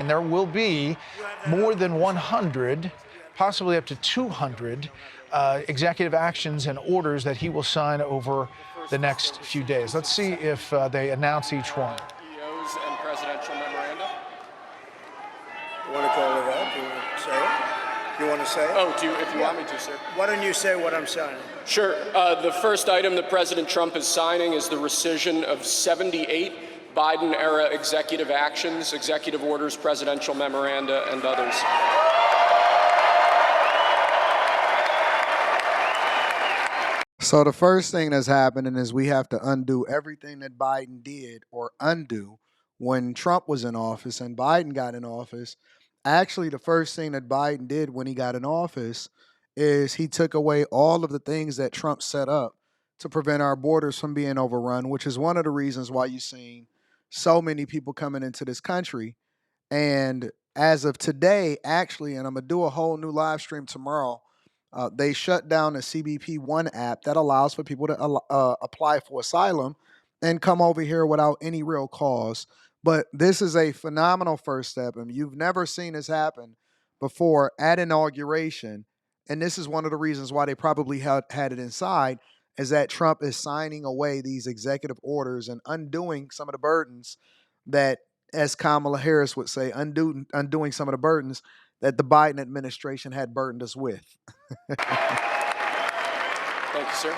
and there will be more than 100, possibly up to 200 executive actions and orders that he will sign over the next few days. Let's see if they announce each one. EOs and presidential memoranda. You want to call it out? Do you want to say it? You want to say it? Oh, if you want me to, sir. Why don't you say what I'm signing? Sure. The first item that President Trump is signing is the rescission of 78 Biden-era executive actions, executive orders, presidential memoranda, and others. So the first thing that's happening is we have to undo everything that Biden did or undo when Trump was in office and Biden got in office. Actually, the first thing that Biden did when he got in office is he took away all of the things that Trump set up to prevent our borders from being overrun, which is one of the reasons why you've seen so many people coming into this country. And as of today, actually, and I'm going to do a whole new live stream tomorrow, they shut down the CBP One app that allows for people to apply for asylum and come over here without any real cause. But this is a phenomenal first step, and you've never seen this happen before at inauguration. And this is one of the reasons why they probably had it inside, is that Trump is signing away these executive orders and undoing some of the burdens that, as Kamala Harris would say, undoing some of the burdens that the Biden administration had burdened us with. Thank you, sir.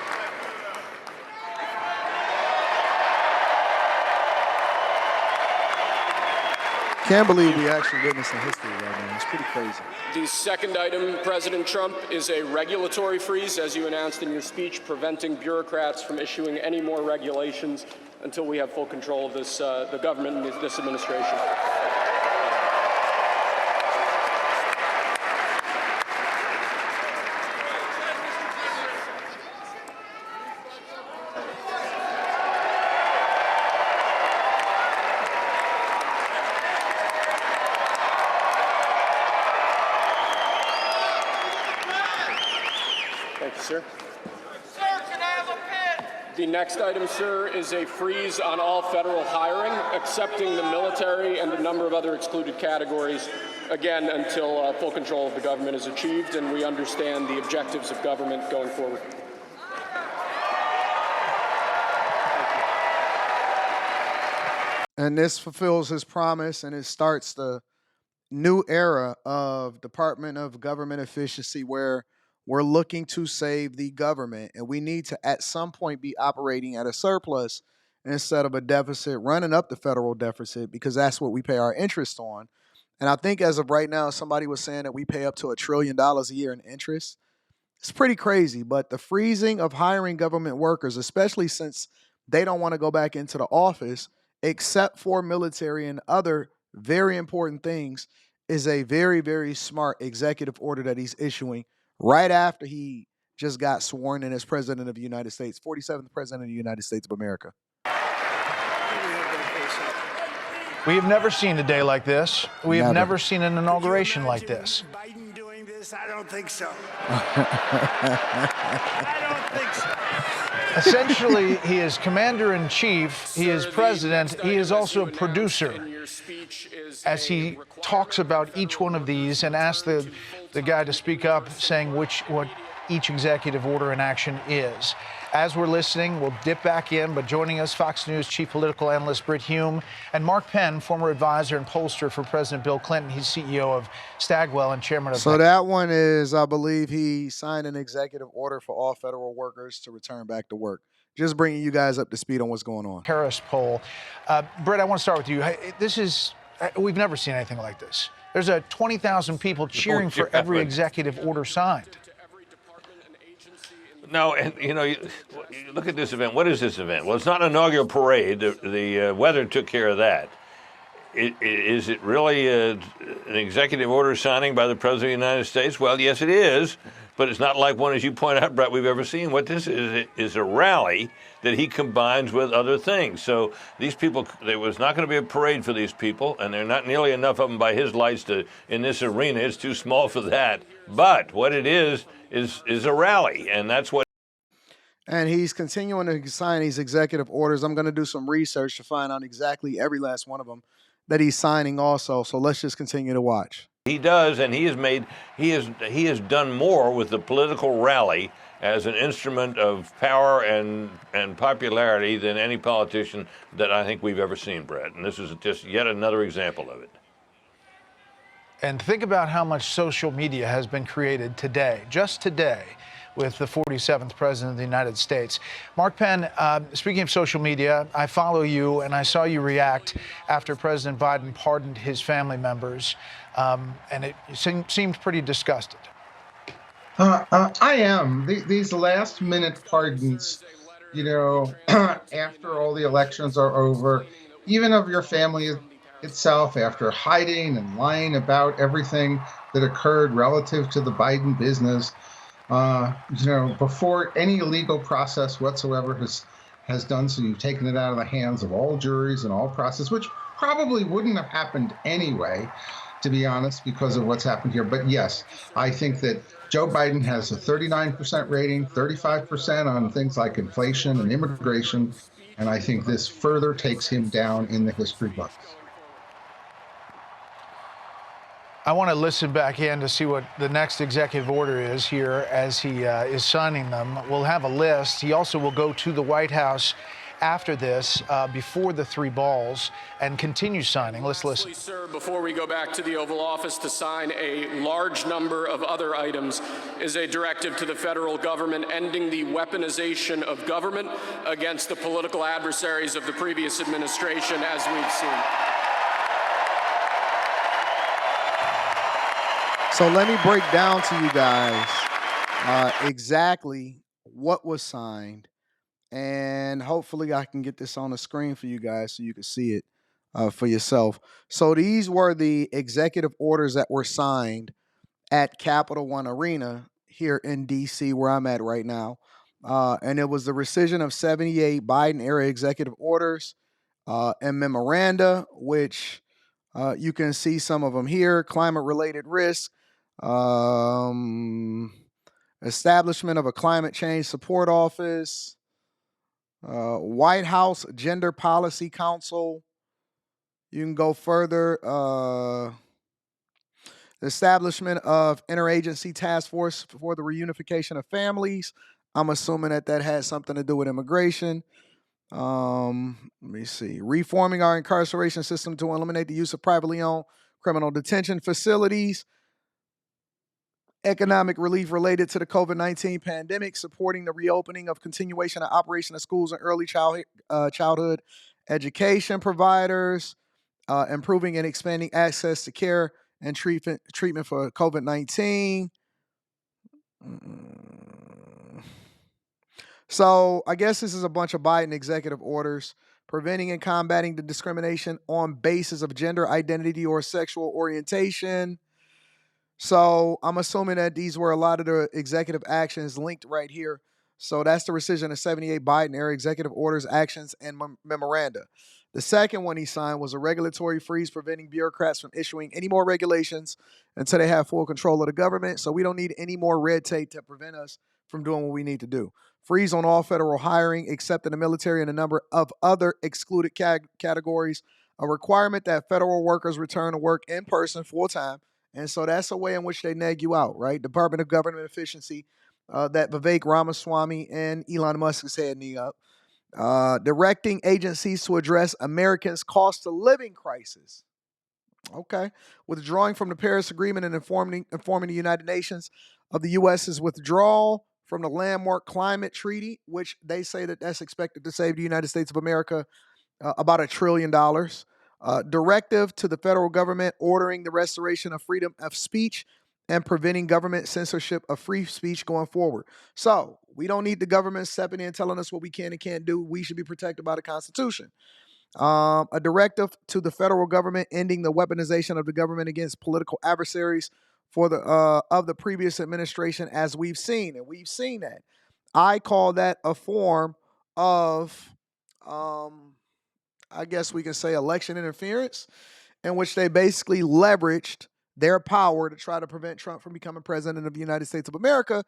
Can't believe we actually witnessing history right now. It's pretty crazy. The second item, President Trump, is a regulatory freeze, as you announced in your speech, preventing bureaucrats from issuing any more regulations until we have full control of this, the government and this administration. Thank you, sir. Sir, can I have a pen? The next item, sir, is a freeze on all federal hiring, excepting the military and a number of other excluded categories, again, until full control of the government is achieved and we understand the objectives of government going forward. And this fulfills his promise, and it starts the new era of Department of Government Efficiency, where we're looking to save the government, and we need to at some point be operating at a surplus instead of a deficit, running up the federal deficit, because that's what we pay our interest on. And I think as of right now, somebody was saying that we pay up to $1 trillion a year in interest. It's pretty crazy, but the freezing of hiring government workers, especially since they don't want to go back into the office, except for military and other very important things, is a very, very smart executive order that he's issuing right after he just got sworn in as President of the United States, 47th President of the United States of America. We have never seen a day like this. We have never seen an inauguration like this. Biden doing this? I don't think so. I don't think so. Essentially, he is commander-in-chief, he is president, he is also a producer. As he talks about each one of these and asks the guy to speak up, saying what each executive order in action is. As we're listening, we'll dip back in, but joining us, Fox News chief political analyst Britt Hume and Mark Penn, former advisor and pollster for President Bill Clinton. He's CEO of Stagwell and chairman of... So that one is, I believe he signed an executive order for all federal workers to return back to work. Just bringing you guys up to speed on what's going on. Harris poll. Britt, I want to start with you. We've never seen anything like this. There's 20,000 people cheering for every executive order signed. No, and you look at this event. What is this event? Well, it's not an inaugural parade. The weather took care of that. Is it really an executive order signing by the President of the United States? Well, yes, it is, but it's not like one, as you point out, Brett, we've ever seen. What this is a rally that he combines with other things. So these people, there was not going to be a parade for these people, and there are not nearly enough of them by his lights in this arena. It's too small for that. But what it is a rally, and that's what. And he's continuing to sign these executive orders. I'm going to do some research to find out exactly every last one of them that he's signing also. So let's just continue to watch. He does, and he has done more with the political rally as an instrument of power and popularity than any politician that I think we've ever seen, Brett. And this is just yet another example of it. And think about how much social media has been created today, just today, with the 47th President of the United States. Mark Penn, speaking of social media, I follow you, and I saw you react after President Biden pardoned his family members, and it seemed pretty disgusted. I am. These last-minute pardons, after all the elections are over, even of your family itself, after hiding and lying about everything that occurred relative to the Biden business, before any legal process whatsoever has done so. You've taken it out of the hands of all juries and all process, which probably wouldn't have happened anyway, to be honest, because of what's happened here. But yes, I think that Joe Biden has a 39% rating, 35% on things like inflation and immigration, and I think this further takes him down in the history books. I want to listen back in to see what the next executive order is here as he is signing them. We'll have a list. He also will go to the White House after this, before the three balls, and continue signing. Let's listen. Sir, before we go back to the Oval Office to sign a large number of other items, is a directive to the federal government ending the weaponization of government against the political adversaries of the previous administration, as we've seen. So let me break down to you guys exactly what was signed, and hopefully I can get this on the screen for you guys so you can see it for yourself. So these were the executive orders that were signed at Capital One Arena here in D.C., where I'm at right now. And it was the rescission of 78 Biden-era executive orders and memoranda, which you can see some of them here. Climate-related risk, establishment of a climate change support office, White House Gender Policy Council. You can go further. The establishment of interagency task force for the reunification of families. I'm assuming that had something to do with immigration. Let me see. Reforming our incarceration system to eliminate the use of privately owned criminal detention facilities. Economic relief related to the COVID-19 pandemic, supporting the reopening of continuation of operation of schools and early childhood education providers, improving and expanding access to care and treatment for COVID-19. So I guess this is a bunch of Biden executive orders preventing and combating the discrimination on basis of gender identity or sexual orientation. So I'm assuming that these were a lot of the executive actions linked right here. So that's the rescission of 78 Biden-era executive orders, actions, and memoranda. The second one he signed was a regulatory freeze preventing bureaucrats from issuing any more regulations until they have full control of the government. So we don't need any more red tape to prevent us from doing what we need to do. Freeze on all federal hiring except in the military and a number of other excluded categories. A requirement that federal workers return to work in person full-time. And so that's a way in which they nag you out, right? Department of Government Efficiency that Vivek Ramaswamy and Elon Musk is heading up. Directing agencies to address Americans' cost of living crisis. Okay. Withdrawing from the Paris Agreement and informing the United Nations of the U.S.'s withdrawal from the landmark climate treaty, which they say that's expected to save the United States of America about $1 trillion. Directive to the federal government ordering the restoration of freedom of speech and preventing government censorship of free speech going forward. So we don't need the government stepping in telling us what we can and can't do. We should be protected by the Constitution. A directive to the federal government ending the weaponization of the government against political adversaries for the of the previous administration, as we've seen, and we've seen that. I call that a form of I guess we can say election interference, in which they basically leveraged their power to try to prevent Trump from becoming president of the United States of America,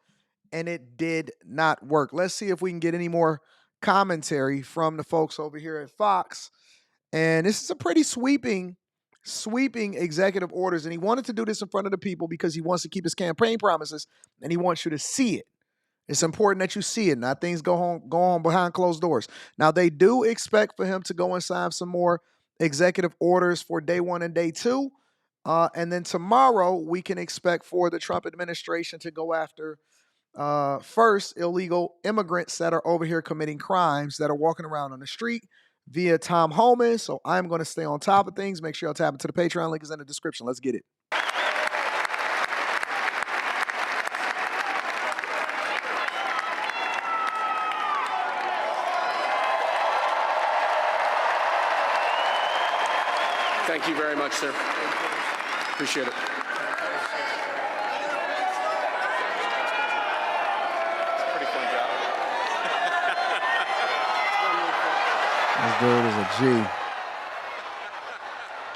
and it did not work. Let's see if we can get any more commentary from the folks over here at Fox. And this is a pretty sweeping sweeping executive orders, and he wanted to do this in front of the people because he wants to keep his campaign promises, and he wants you to see it. It's important that you see it, not things go on behind closed doors. Now, they do expect for him to go and sign some more executive orders for day 1 and day 2. And then tomorrow, we can expect for the Trump administration to go after first illegal immigrants that are over here committing crimes, that are walking around on the street via Tom Homan. So I'm going to stay on top of things. Make sure y'all tap into the Patreon. Link is in the description. Let's get it. Thank you very much, sir. Appreciate it. This dude is a G.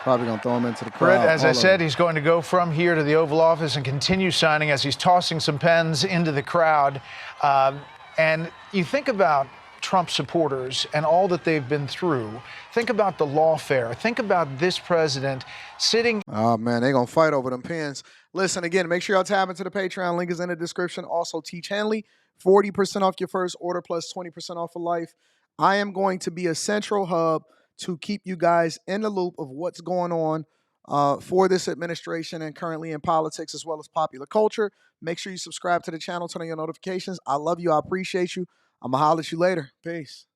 Probably going to throw him into the crowd. Brett, as I said, he's going to go from here to the Oval Office and continue signing as he's tossing some pens into the crowd. And you think about Trump supporters and all that they've been through. Think about the lawfare. Think about this president sitting. Oh, man, they're going to fight over them pens. Listen, again, make sure y'all tap into the Patreon. Link is in the description. Also, Teach Henley, 40% off your first order plus 20% off for life. I am going to be a central hub to keep you guys in the loop of what's going on for this administration and currently in politics as well as popular culture. Make sure you subscribe to the channel, turn on your notifications. I love you. I appreciate you. I'm going to holler at you later. Peace.